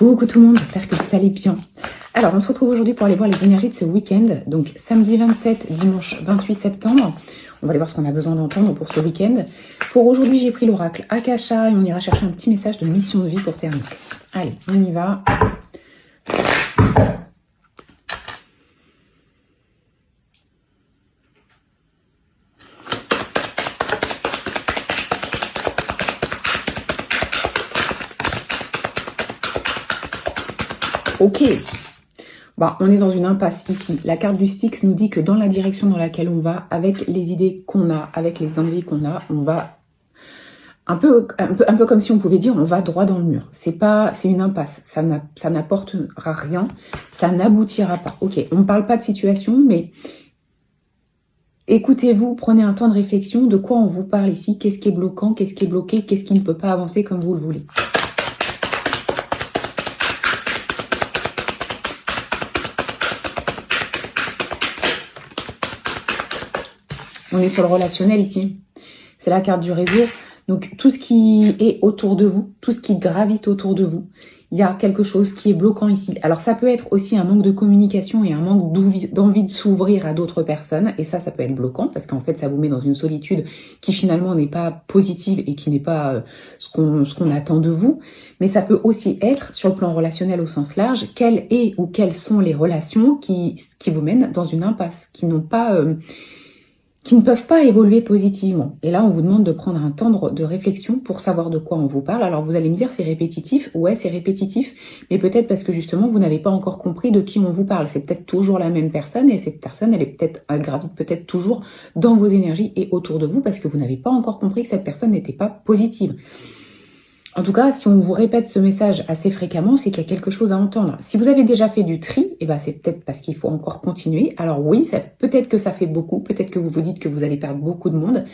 Coucou tout le monde, j'espère que vous allez bien. Alors, on se retrouve aujourd'hui pour aller voir les énergies de ce week-end. Donc, samedi 27, dimanche 28 septembre. On va aller voir ce qu'on a besoin d'entendre pour ce week-end. Pour aujourd'hui, j'ai pris l'oracle Akasha et on ira chercher un petit message de mission de vie pour terminer. Allez, on y va. Ok, bon, on est dans une impasse ici. La carte du Styx nous dit que dans la direction dans laquelle on va, avec les idées qu'on a, avec les envies qu'on a, on va un peu comme si on pouvait dire on va droit dans le mur. C'est une impasse, ça n'apportera rien, ça n'aboutira pas. Ok, on ne parle pas de situation, mais écoutez-vous, prenez un temps de réflexion de quoi on vous parle ici, qu'est-ce qui est bloquant, qu'est-ce qui est bloqué, qu'est-ce qui ne peut pas avancer comme vous le voulez. On est sur le relationnel ici. C'est la carte du réseau. Donc, tout ce qui est autour de vous, tout ce qui gravite autour de vous, il y a quelque chose qui est bloquant ici. Alors, ça peut être aussi un manque de communication et un manque d'envie de s'ouvrir à d'autres personnes. Et ça peut être bloquant parce qu'en fait, ça vous met dans une solitude qui finalement n'est pas positive et qui n'est pas ce qu'on attend de vous. Mais ça peut aussi être, sur le plan relationnel au sens large, quelles sont les relations qui vous mènent dans une impasse, qui ne peuvent pas évoluer positivement. Et là, on vous demande de prendre un temps de réflexion pour savoir de quoi on vous parle. Alors, vous allez me dire, c'est répétitif. Ouais, c'est répétitif, mais peut-être parce que justement, vous n'avez pas encore compris de qui on vous parle. C'est peut-être toujours la même personne, et cette personne, elle gravite peut-être toujours dans vos énergies et autour de vous, parce que vous n'avez pas encore compris que cette personne n'était pas positive. En tout cas, si on vous répète ce message assez fréquemment, c'est qu'il y a quelque chose à entendre. Si vous avez déjà fait du tri, eh ben c'est peut-être parce qu'il faut encore continuer. Alors oui, peut-être que ça fait beaucoup, peut-être que vous vous dites que vous allez perdre beaucoup de monde.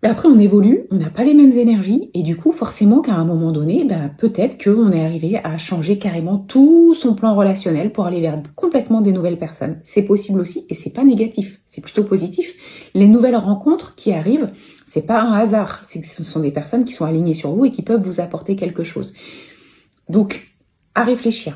Mais après, on évolue, on n'a pas les mêmes énergies, et du coup, forcément qu'à un moment donné, peut-être qu'on est arrivé à changer carrément tout son plan relationnel pour aller vers complètement des nouvelles personnes. C'est possible aussi, et c'est pas négatif, c'est plutôt positif. Les nouvelles rencontres qui arrivent, c'est pas un hasard, ce sont des personnes qui sont alignées sur vous et qui peuvent vous apporter quelque chose. Donc, à réfléchir.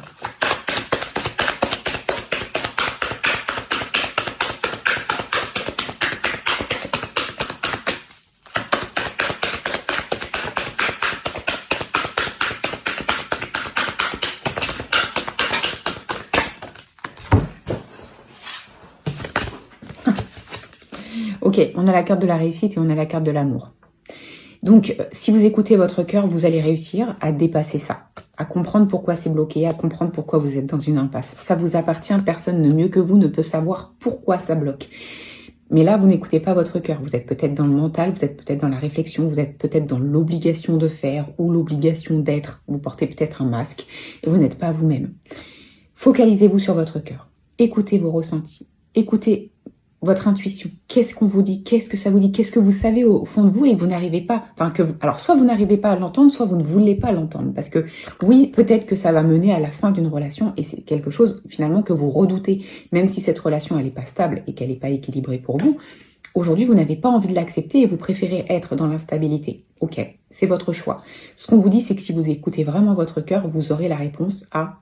Ok, on a la carte de la réussite et on a la carte de l'amour. Donc, si vous écoutez votre cœur, vous allez réussir à dépasser ça, à comprendre pourquoi c'est bloqué, à comprendre pourquoi vous êtes dans une impasse. Ça vous appartient, personne ne mieux que vous ne peut savoir pourquoi ça bloque. Mais là, vous n'écoutez pas votre cœur. Vous êtes peut-être dans le mental, vous êtes peut-être dans la réflexion, vous êtes peut-être dans l'obligation de faire ou l'obligation d'être. Vous portez peut-être un masque et vous n'êtes pas vous-même. Focalisez-vous sur votre cœur. Écoutez vos ressentis. Écoutez votre intuition, qu'est-ce qu'on vous dit, qu'est-ce que ça vous dit, qu'est-ce que vous savez au fond de vous et que vous n'arrivez pas, alors soit vous n'arrivez pas à l'entendre, soit vous ne voulez pas l'entendre, parce que oui, peut-être que ça va mener à la fin d'une relation et c'est quelque chose finalement que vous redoutez, même si cette relation elle n'est pas stable et qu'elle n'est pas équilibrée pour vous. Aujourd'hui, vous n'avez pas envie de l'accepter et vous préférez être dans l'instabilité. Ok, c'est votre choix. Ce qu'on vous dit, c'est que si vous écoutez vraiment votre cœur, vous aurez la réponse à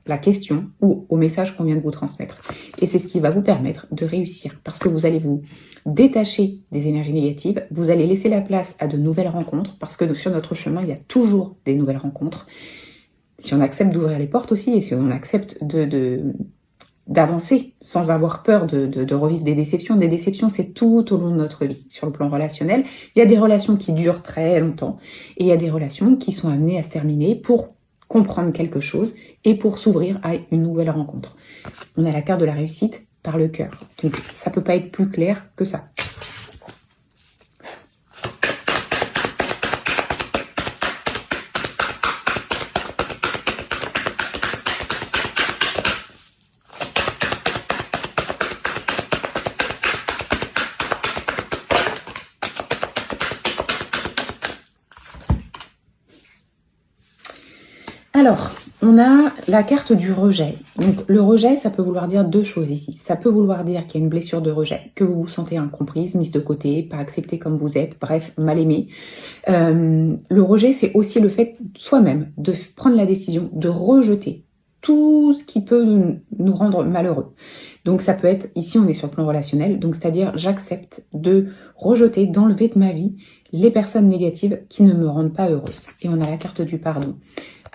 la question ou au message qu'on vient de vous transmettre. Et c'est ce qui va vous permettre de réussir parce que vous allez vous détacher des énergies négatives, vous allez laisser la place à de nouvelles rencontres parce que sur notre chemin, il y a toujours des nouvelles rencontres. Si on accepte d'ouvrir les portes aussi et si on accepte d'avancer sans avoir peur de revivre des déceptions. Des déceptions, c'est tout au long de notre vie. Sur le plan relationnel, il y a des relations qui durent très longtemps et il y a des relations qui sont amenées à se terminer pour comprendre quelque chose et pour s'ouvrir à une nouvelle rencontre. On a la carte de la réussite par le cœur. Donc, ça peut pas être plus clair que ça. Alors, On a la carte du rejet. Donc le rejet, ça peut vouloir dire deux choses ici. Ça peut vouloir dire qu'il y a une blessure de rejet, que vous vous sentez incomprise, mise de côté, pas acceptée comme vous êtes, bref, mal aimée. Le rejet, c'est aussi le fait soi-même de prendre la décision de rejeter tout ce qui peut nous rendre malheureux. Donc ça peut être, ici on est sur le plan relationnel, donc c'est-à-dire j'accepte de rejeter, d'enlever de ma vie les personnes négatives qui ne me rendent pas heureuse. Et on a la carte du pardon.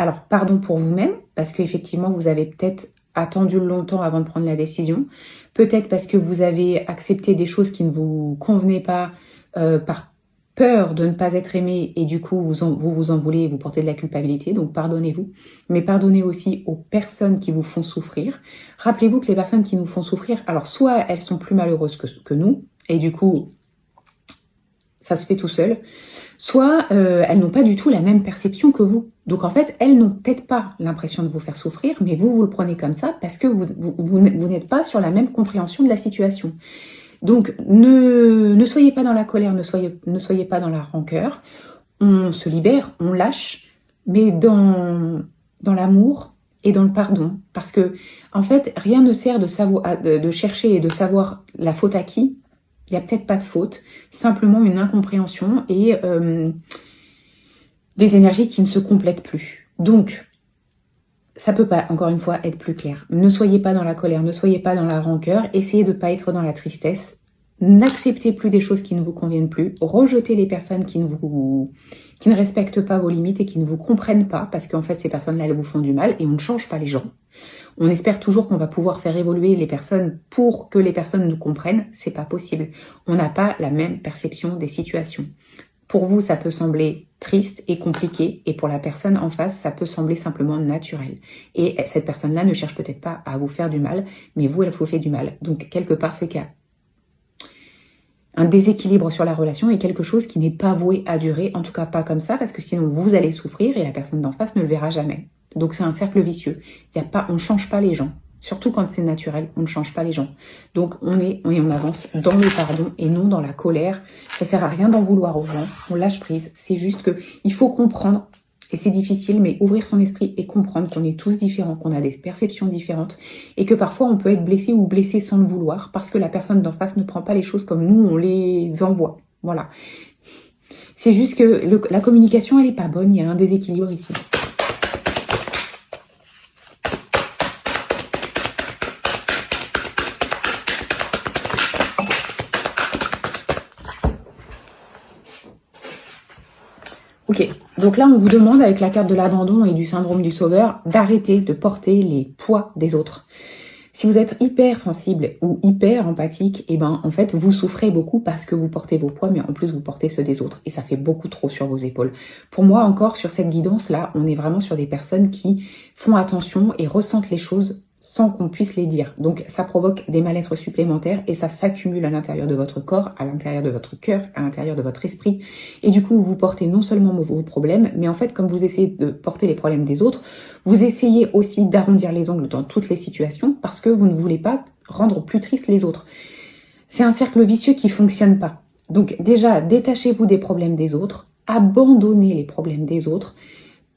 Alors, pardon pour vous-même, parce qu'effectivement, vous avez peut-être attendu longtemps avant de prendre la décision. Peut-être parce que vous avez accepté des choses qui ne vous convenaient pas par peur de ne pas être aimé et du coup, vous en voulez et vous portez de la culpabilité. Donc, pardonnez-vous. Mais pardonnez aussi aux personnes qui vous font souffrir. Rappelez-vous que les personnes qui nous font souffrir, alors soit elles sont plus malheureuses que nous et du coup, ça se fait tout seul, soit elles n'ont pas du tout la même perception que vous. Donc en fait, elles n'ont peut-être pas l'impression de vous faire souffrir, mais vous le prenez comme ça parce que vous n'êtes pas sur la même compréhension de la situation. Donc ne soyez pas dans la colère, ne soyez pas dans la rancœur. On se libère, on lâche, mais dans l'amour et dans le pardon. Parce que en fait, rien ne sert de chercher et de savoir la faute à qui. Il n'y a peut-être pas de faute, simplement une incompréhension et des énergies qui ne se complètent plus. Donc, ça peut pas, encore une fois, être plus clair. Ne soyez pas dans la colère, ne soyez pas dans la rancœur, essayez de ne pas être dans la tristesse. N'acceptez plus des choses qui ne vous conviennent plus. Rejetez les personnes qui ne respectent pas vos limites et qui ne vous comprennent pas, parce qu'en fait, ces personnes-là, elles vous font du mal et on ne change pas les gens. On espère toujours qu'on va pouvoir faire évoluer les personnes pour que les personnes nous comprennent. C'est pas possible. On n'a pas la même perception des situations. Pour vous, ça peut sembler triste et compliqué, et pour la personne en face, ça peut sembler simplement naturel. Et cette personne-là ne cherche peut-être pas à vous faire du mal, mais vous, elle vous fait du mal. Donc, quelque part, c'est qu'il y a un déséquilibre sur la relation et quelque chose qui n'est pas voué à durer, en tout cas pas comme ça, parce que sinon vous allez souffrir et la personne d'en face ne le verra jamais. Donc c'est un cercle vicieux. On ne change pas les gens. Surtout quand c'est naturel, on ne change pas les gens. Donc on avance dans le pardon et non dans la colère. Ça sert à rien d'en vouloir aux gens. On lâche prise. C'est juste que il faut comprendre, et c'est difficile, mais ouvrir son esprit et comprendre qu'on est tous différents, qu'on a des perceptions différentes et que parfois on peut être blessé ou blessé sans le vouloir parce que la personne d'en face ne prend pas les choses comme nous, on les envoie. Voilà. C'est juste que la communication, elle est pas bonne. Il y a un déséquilibre ici. Ok, donc là on vous demande avec la carte de l'abandon et du syndrome du sauveur d'arrêter de porter les poids des autres. Si vous êtes hyper sensible ou hyper empathique, et ben en fait vous souffrez beaucoup parce que vous portez vos poids, mais en plus vous portez ceux des autres et ça fait beaucoup trop sur vos épaules. Pour moi encore sur cette guidance là, on est vraiment sur des personnes qui font attention et ressentent les choses sans qu'on puisse les dire. Donc ça provoque des mal-être supplémentaires et ça s'accumule à l'intérieur de votre corps, à l'intérieur de votre cœur, à l'intérieur de votre esprit. Et du coup, vous portez non seulement vos problèmes, mais en fait, comme vous essayez de porter les problèmes des autres, vous essayez aussi d'arrondir les angles dans toutes les situations parce que vous ne voulez pas rendre plus tristes les autres. C'est un cercle vicieux qui fonctionne pas. Donc déjà, détachez-vous des problèmes des autres, abandonnez les problèmes des autres,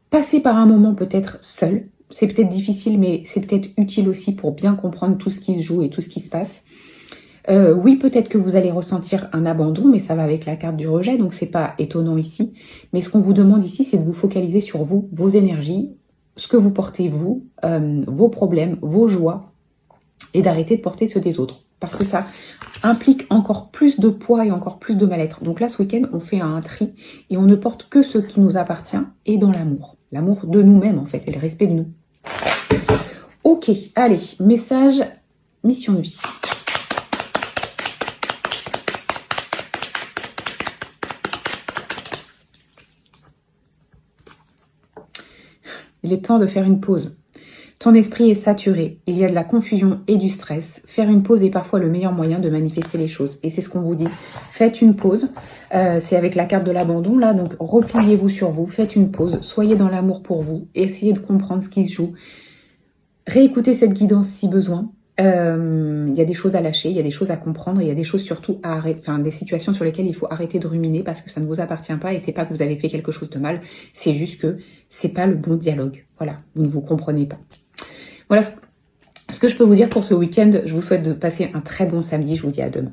passez par un moment peut-être seul. C'est peut-être difficile, mais c'est peut-être utile aussi pour bien comprendre tout ce qui se joue et tout ce qui se passe. Oui, peut-être que vous allez ressentir un abandon, mais ça va avec la carte du rejet, donc c'est pas étonnant ici. Mais ce qu'on vous demande ici, c'est de vous focaliser sur vous, vos énergies, ce que vous portez vous, vos problèmes, vos joies, et d'arrêter de porter ceux des autres. Parce que ça implique encore plus de poids et encore plus de mal-être. Donc là, ce week-end, on fait un tri et on ne porte que ce qui nous appartient et dans l'amour. L'amour de nous-mêmes, en fait, et le respect de nous. Ok, allez, message, mission de vie. Il est temps de faire une pause. Ton esprit est saturé, il y a de la confusion et du stress. Faire une pause est parfois le meilleur moyen de manifester les choses. Et c'est ce qu'on vous dit. Faites une pause. C'est avec la carte de l'abandon là, donc repliez-vous sur vous. Faites une pause. Soyez dans l'amour pour vous. Essayez de comprendre ce qui se joue. Réécoutez cette guidance si besoin. Il y a des choses à lâcher, il y a des choses à comprendre, il y a des choses surtout à arrêter, enfin des situations sur lesquelles il faut arrêter de ruminer parce que ça ne vous appartient pas et c'est pas que vous avez fait quelque chose de mal, c'est juste que c'est pas le bon dialogue. Voilà, vous ne vous comprenez pas. Voilà ce que je peux vous dire pour ce week-end. Je vous souhaite de passer un très bon samedi. Je vous dis à demain.